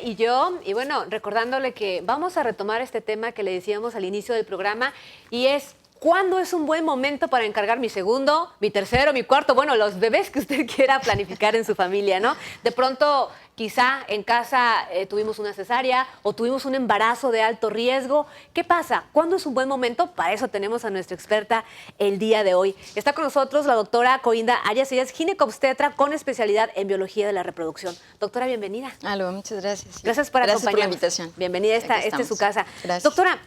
y yo, y bueno, recordándole que vamos a retomar este tema que le decíamos al inicio del programa, y es, ¿cuándo es un buen momento para encargar mi segundo, mi tercero, mi cuarto? Bueno, los bebés que usted quiera planificar en su familia, ¿no? De pronto, quizá en casa tuvimos una cesárea o tuvimos un embarazo de alto riesgo. ¿Qué pasa? ¿Cuándo es un buen momento? Para eso tenemos a nuestra experta el día de hoy. Está con nosotros la doctora Corinda Arias. Ella es ginecobstetra con especialidad en biología de la reproducción. Doctora, bienvenida. Aló, muchas gracias. Gracias por acompañarnos. Gracias por la invitación. Bienvenida, esta es su casa. Gracias. Doctora,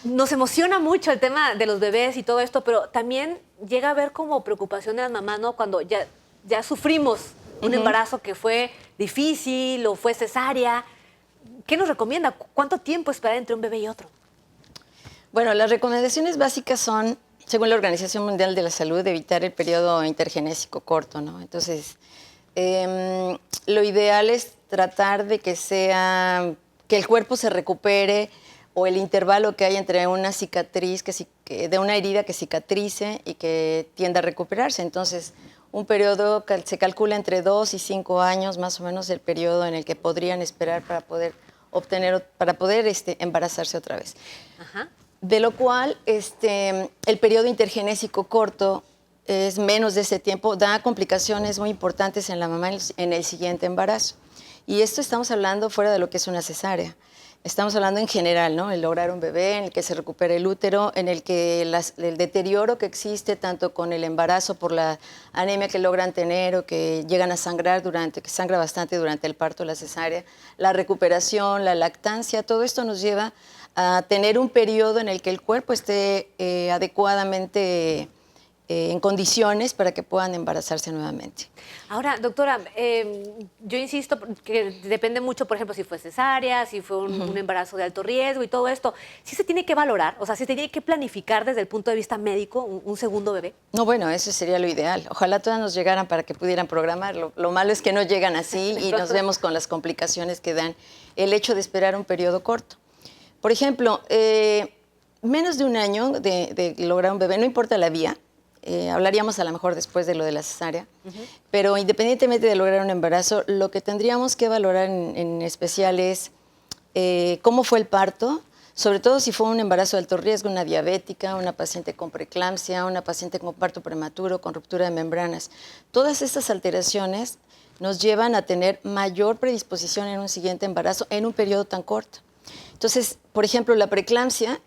nos emociona mucho el tema de los bebés y todo esto, pero también llega a haber como preocupación de las mamás, ¿no? Cuando ya sufrimos un embarazo que fue difícil o fue cesárea. ¿Qué nos recomienda? ¿Cuánto tiempo esperar entre un bebé y otro? Bueno, las recomendaciones básicas son, según la Organización Mundial de la Salud, evitar el periodo intergenésico corto, ¿no? Entonces, lo ideal es tratar de que el cuerpo se recupere, o el intervalo que hay entre una cicatriz, de una herida que cicatrice y que tienda a recuperarse. Entonces, un periodo se calcula entre 2 y 5 años, más o menos el periodo en el que podrían esperar para poder embarazarse otra vez. Ajá. De lo cual, el periodo intergenésico corto es menos de ese tiempo, da complicaciones muy importantes en la mamá en el siguiente embarazo. Y esto estamos hablando fuera de lo que es una cesárea. Estamos hablando en general, ¿no? El lograr un bebé, en el que se recupere el útero, en el que el deterioro que existe tanto con el embarazo por la anemia que logran tener o que llegan a sangrar que sangra bastante durante el parto, la cesárea, la recuperación, la lactancia, todo esto nos lleva a tener un periodo en el que el cuerpo esté adecuadamente en condiciones para que puedan embarazarse nuevamente. Ahora, doctora, yo insisto que depende mucho, por ejemplo, si fue cesárea, si fue un embarazo de alto riesgo y todo esto. ¿Sí se tiene que valorar? O sea, ¿sí se tiene que planificar desde el punto de vista médico un segundo bebé? No, bueno, eso sería lo ideal. Ojalá todas nos llegaran para que pudieran programarlo. Lo malo es que no llegan así y nos vemos con las complicaciones que dan el hecho de esperar un periodo corto. Por ejemplo, menos de un año de lograr un bebé, no importa la vía. Hablaríamos a lo mejor después de lo de la cesárea, pero independientemente de lograr un embarazo, lo que tendríamos que valorar en especial es cómo fue el parto, sobre todo si fue un embarazo de alto riesgo, una diabética, una paciente con preeclampsia, una paciente con parto prematuro, con ruptura de membranas. Todas estas alteraciones nos llevan a tener mayor predisposición en un siguiente embarazo en un periodo tan corto. Entonces, por ejemplo, la preeclampsia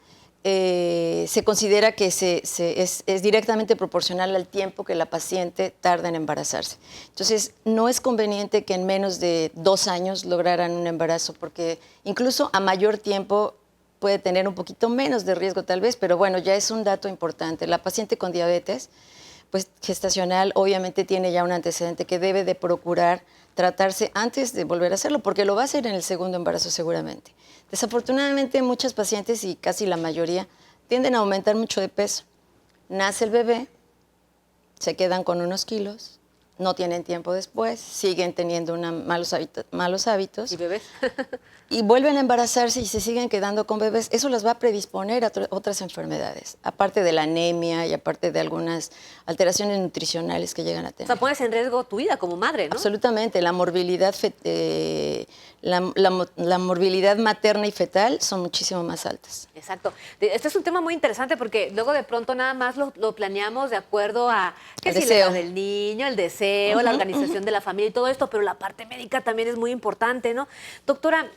se considera que es directamente proporcional al tiempo que la paciente tarda en embarazarse. Entonces, no es conveniente que en menos de 2 años lograran un embarazo, porque incluso a mayor tiempo puede tener un poquito menos de riesgo tal vez, pero bueno, ya es un dato importante. La paciente con diabetes, pues gestacional, obviamente tiene ya un antecedente que debe de procurar tratarse antes de volver a hacerlo, porque lo va a hacer en el segundo embarazo seguramente. Desafortunadamente, muchas pacientes, y casi la mayoría, tienden a aumentar mucho de peso. Nace el bebé, se quedan con unos kilos, no tienen tiempo después, siguen teniendo malos hábitos. ¿Y bebés? Y vuelven a embarazarse y se siguen quedando con bebés. Eso las va a predisponer a otras enfermedades, aparte de la anemia y aparte de algunas alteraciones nutricionales que llegan a tener. O sea, pones en riesgo tu vida como madre, ¿no? Absolutamente. La morbilidad, la morbilidad materna y fetal son muchísimo más altas. Exacto. Este es un tema muy interesante porque luego de pronto nada más lo planeamos de acuerdo a qué El si deseo. la edad del niño, el deseo, la organización de la familia y todo esto, pero la parte médica también es muy importante, ¿no? Doctora,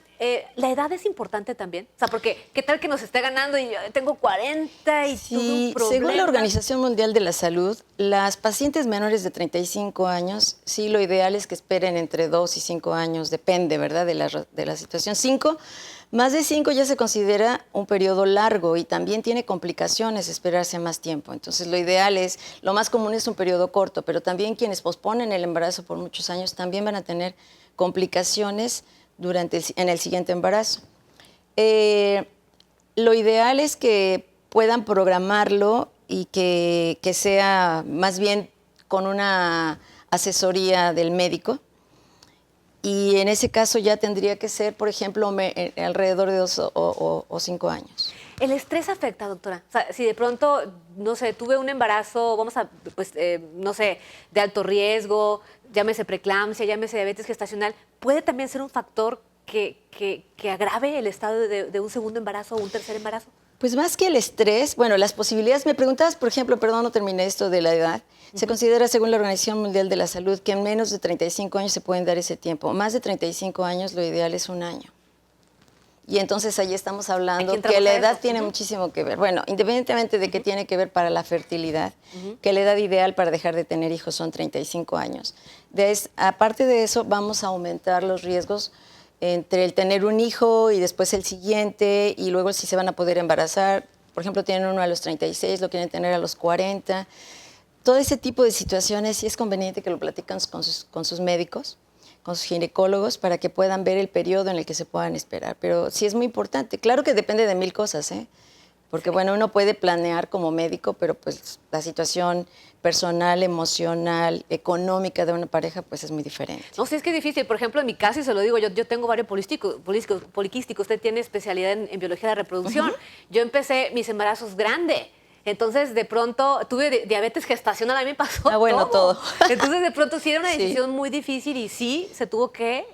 ¿la edad es importante también? O sea, porque ¿qué tal que nos esté ganando y yo tengo 40 y tuve un problema? Según la Organización Mundial de la Salud, las pacientes menores de 35 años, sí, lo ideal es que esperen entre 2 y 5 años, depende, ¿verdad?, de la situación. Más de 5 ya se considera un periodo largo y también tiene complicaciones esperarse más tiempo. Entonces, lo más común es un periodo corto, pero también quienes posponen el embarazo por muchos años también van a tener complicaciones en el siguiente embarazo. Lo ideal es que puedan programarlo y que sea más bien con una asesoría del médico. Y en ese caso ya tendría que ser, por ejemplo, alrededor de 2 o 5 años. ¿El estrés afecta, doctora? O sea, si de pronto, no sé, tuve un embarazo, no sé, de alto riesgo, llámese preeclampsia, llámese diabetes gestacional, ¿puede también ser un factor que agrave el estado de un segundo embarazo o un tercer embarazo? Pues más que el estrés, bueno, las posibilidades, me preguntabas, por ejemplo, perdón, no terminé esto de la edad, se considera, según la Organización Mundial de la Salud, que en menos de 35 años se pueden dar ese tiempo. Más de 35 años, lo ideal es un año. Y entonces ahí estamos hablando que la edad tiene muchísimo que ver. Bueno, independientemente de que tiene que ver para la fertilidad, que la edad ideal para dejar de tener hijos son 35 años. Aparte de eso, vamos a aumentar los riesgos entre el tener un hijo y después el siguiente, y luego si se van a poder embarazar. Por ejemplo, tienen uno a los 36, lo quieren tener a los 40. Todo ese tipo de situaciones sí es conveniente que lo platican con sus médicos, con sus ginecólogos, para que puedan ver el periodo en el que se puedan esperar. Pero sí es muy importante. Claro que depende de mil cosas, ¿eh? Porque, bueno, uno puede planear como médico, pero pues la situación personal, emocional, económica de una pareja, pues es muy diferente. No sé, es que es difícil. Por ejemplo, en mi caso, y se lo digo, yo tengo varios poliquísticos. Usted tiene especialidad en biología de reproducción. Yo empecé mis embarazos grande. Entonces, de pronto, tuve diabetes gestacional, a mí me pasó todo. Entonces, de pronto, sí era una decisión muy difícil y sí se tuvo que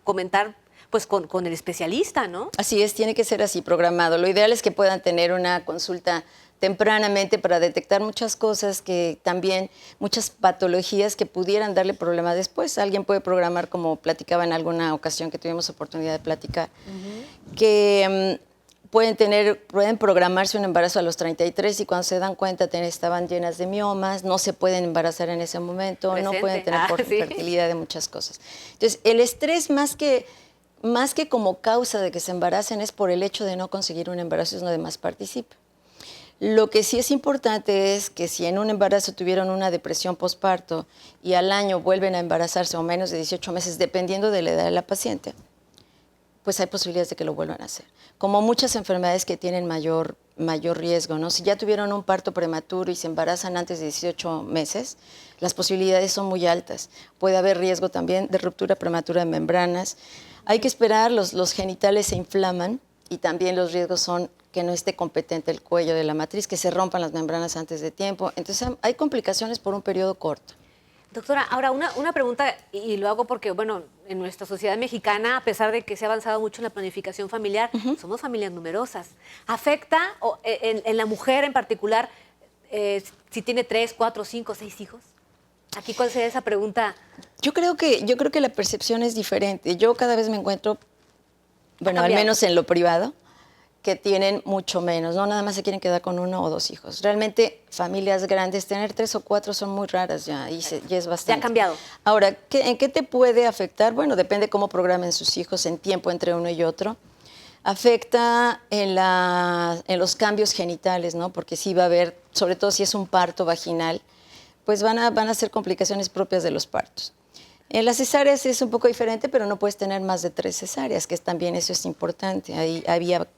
comentar pues con el especialista, ¿no? Así es, tiene que ser así programado. Lo ideal es que puedan tener una consulta tempranamente para detectar muchas cosas, que también muchas patologías que pudieran darle problema después. Alguien puede programar, como platicaba en alguna ocasión que tuvimos oportunidad de platicar, que pueden programarse un embarazo a los 33 y cuando se dan cuenta estaban llenas de miomas, no se pueden embarazar en ese momento, no pueden tener fertilidad de muchas cosas. Entonces, el estrés más que como causa de que se embaracen es por el hecho de no conseguir un embarazo, es donde más participa. Lo que sí es importante es que si en un embarazo tuvieron una depresión posparto y al año vuelven a embarazarse o menos de 18 meses, dependiendo de la edad de la paciente, pues hay posibilidades de que lo vuelvan a hacer. Como muchas enfermedades que tienen mayor riesgo, ¿no? Si ya tuvieron un parto prematuro y se embarazan antes de 18 meses, las posibilidades son muy altas. Puede haber riesgo también de ruptura prematura de membranas. Hay que esperar, los genitales se inflaman y también los riesgos son que no esté competente el cuello de la matriz, que se rompan las membranas antes de tiempo. Entonces hay complicaciones por un periodo corto. Doctora, ahora una pregunta, y lo hago porque, bueno, en nuestra sociedad mexicana, a pesar de que se ha avanzado mucho en la planificación familiar, somos familias numerosas. ¿Afecta en la mujer en particular si tiene 3, 4, 5, 6 hijos? Aquí, ¿cuál sería esa pregunta? Yo creo que la percepción es diferente. Yo cada vez me encuentro, bueno, al menos en lo privado, que tienen mucho menos, no nada más se quieren quedar con 1 o 2 hijos. Realmente, familias grandes, tener 3 o 4 son muy raras ya, y es bastante. Ya ha cambiado. Ahora, ¿en qué te puede afectar? Bueno, depende cómo programen sus hijos en tiempo entre uno y otro. Afecta en los cambios genitales, ¿no? Porque sí va a haber, sobre todo si es un parto vaginal, pues van a ser complicaciones propias de los partos. En las cesáreas es un poco diferente, pero no puedes tener más de 3 cesáreas, que también eso es importante. Ahí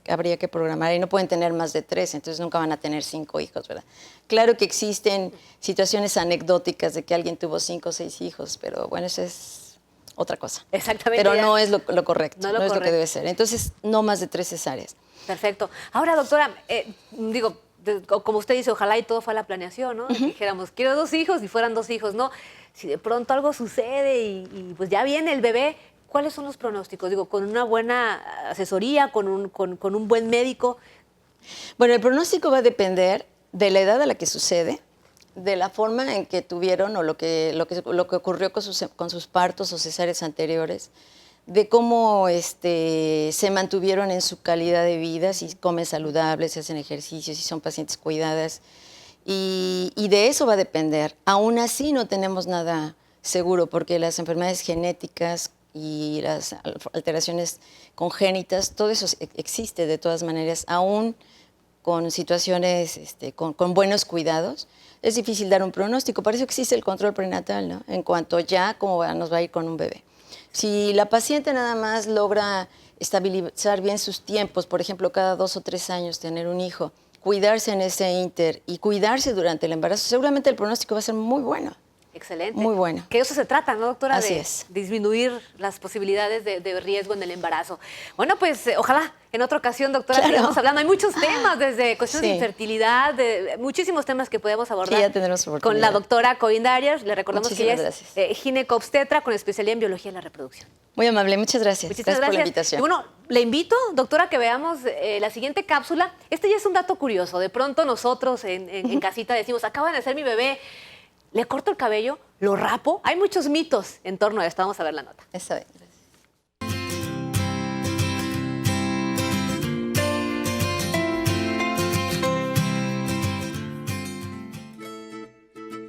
habría que programar. Y no pueden tener más de 3, entonces nunca van a tener 5 hijos, ¿verdad? Claro que existen situaciones anecdóticas de que alguien tuvo 5 o 6 hijos, pero bueno, eso es otra cosa. Exactamente. Pero no es lo correcto, no es correcto. lo que debe ser. Entonces, no más de 3 cesáreas. Perfecto. Ahora, doctora, como usted dice, ojalá y todo fue a la planeación, ¿no? Dijéramos, quiero 2 hijos y fueran 2 hijos, ¿no? Si de pronto algo sucede y pues ya viene el bebé, ¿cuáles son los pronósticos? Digo, con una buena asesoría, con un buen médico. Bueno, el pronóstico va a depender de la edad a la que sucede, de la forma en que tuvieron o lo que ocurrió con sus partos o cesáreas anteriores, de cómo se mantuvieron en su calidad de vida, si comen saludables, si hacen ejercicio, si son pacientes cuidadas. Y de eso va a depender. Aún así no tenemos nada seguro, porque las enfermedades genéticas y las alteraciones congénitas, todo eso existe de todas maneras, aún con situaciones, con buenos cuidados. Es difícil dar un pronóstico, por eso existe el control prenatal, ¿no? En cuanto ya cómo nos va a ir con un bebé. Si la paciente nada más logra estabilizar bien sus tiempos, por ejemplo, cada 2 o 3 años tener un hijo, cuidarse en ese inter y cuidarse durante el embarazo, seguramente el pronóstico va a ser muy bueno. Excelente. Muy buena. Que eso se trata, ¿no, doctora? Así de es. disminuir las posibilidades de riesgo en el embarazo. Bueno, pues ojalá en otra ocasión, doctora, Claro. sigamos hablando. Hay muchos temas, desde cuestiones de Sí. infertilidad, de muchísimos temas que podemos abordar Sí, ya tendremos con oportunidad. la doctora Corinda Arias. Le recordamos que ella Muchísimas es ginecobstetra con especialidad en biología de la reproducción. Muy amable, muchas gracias. Muchísimas Gracias por la gracias. invitación. Y bueno, le invito, doctora, que veamos la siguiente cápsula. Este ya es un dato curioso. De pronto nosotros en casita decimos, acaba de nacer mi bebé, le corto el cabello, lo rapo. Hay muchos mitos en torno a esto. Vamos a ver la nota. Está bien, gracias.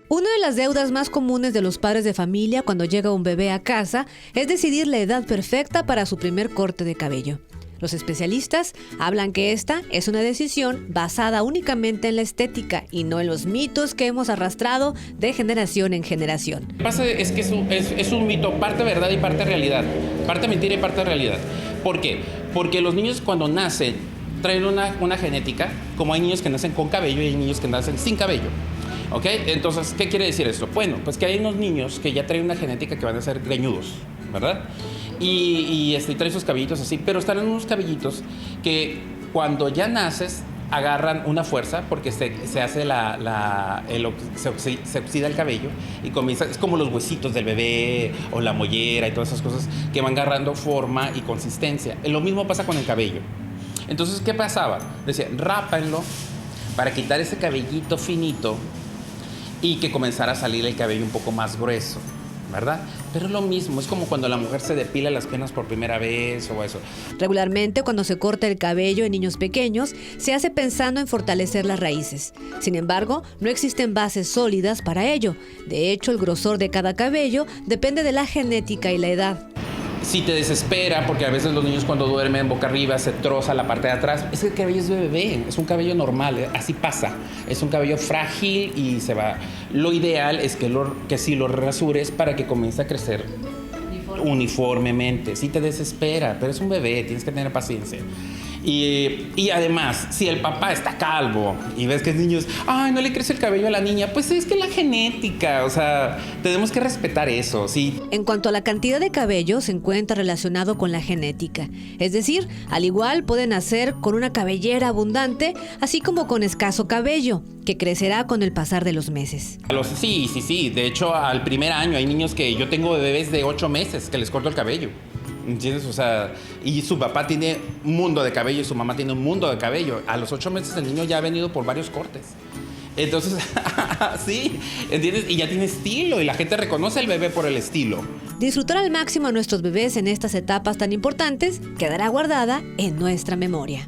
Una de las deudas más comunes de los padres de familia cuando llega un bebé a casa es decidir la edad perfecta para su primer corte de cabello. Los especialistas hablan que esta es una decisión basada únicamente en la estética y no en los mitos que hemos arrastrado de generación en generación. Lo que pasa es que es un mito, parte verdad y parte realidad, parte mentira y parte realidad. ¿Por qué? Porque los niños cuando nacen traen una genética, como hay niños que nacen con cabello y hay niños que nacen sin cabello. ¿Ok? Entonces, ¿qué quiere decir esto? Bueno, pues que hay unos niños que ya traen una genética que van a ser greñudos, ¿verdad? Y traen sus cabellitos así, pero están en unos cabellitos que cuando ya naces agarran una fuerza porque se hace se oxida el cabello y comienza, es como los huesitos del bebé o la mollera y todas esas cosas que van agarrando forma y consistencia. Lo mismo pasa con el cabello. Entonces, ¿qué pasaba? Decían, rápenlo para quitar ese cabellito finito y que comenzara a salir el cabello un poco más grueso, ¿verdad? Pero es lo mismo, es como cuando la mujer se depila las piernas por primera vez o eso. Regularmente, cuando se corta el cabello en niños pequeños, se hace pensando en fortalecer las raíces. Sin embargo, no existen bases sólidas para ello. De hecho, el grosor de cada cabello depende de la genética y la edad. Si te desespera, porque a veces los niños cuando duermen boca arriba se troza la parte de atrás, es que el cabello es de bebé, es un cabello normal, así pasa. Es un cabello frágil y se va. Lo ideal es que si lo rasures para que comience a crecer uniformemente. Sí te desespera, pero es un bebé, tienes que tener paciencia. Y además, si el papá está calvo y ves que el niño ay, no le crece el cabello a la niña, pues es que la genética, o sea, tenemos que respetar eso, sí. En cuanto a la cantidad de cabello, se encuentra relacionado con la genética. Es decir, al igual pueden nacer con una cabellera abundante, así como con escaso cabello, que crecerá con el pasar de los meses. Sí. De hecho, al primer año hay niños que yo tengo bebés de 8 meses que les corto el cabello. ¿Entiendes? O sea, y su papá tiene un mundo de cabello y su mamá tiene un mundo de cabello. A los 8 meses el niño ya ha venido por varios cortes. Entonces, sí, ¿entiendes? Y ya tiene estilo y la gente reconoce al bebé por el estilo. Disfrutar al máximo a nuestros bebés en estas etapas tan importantes quedará guardada en nuestra memoria.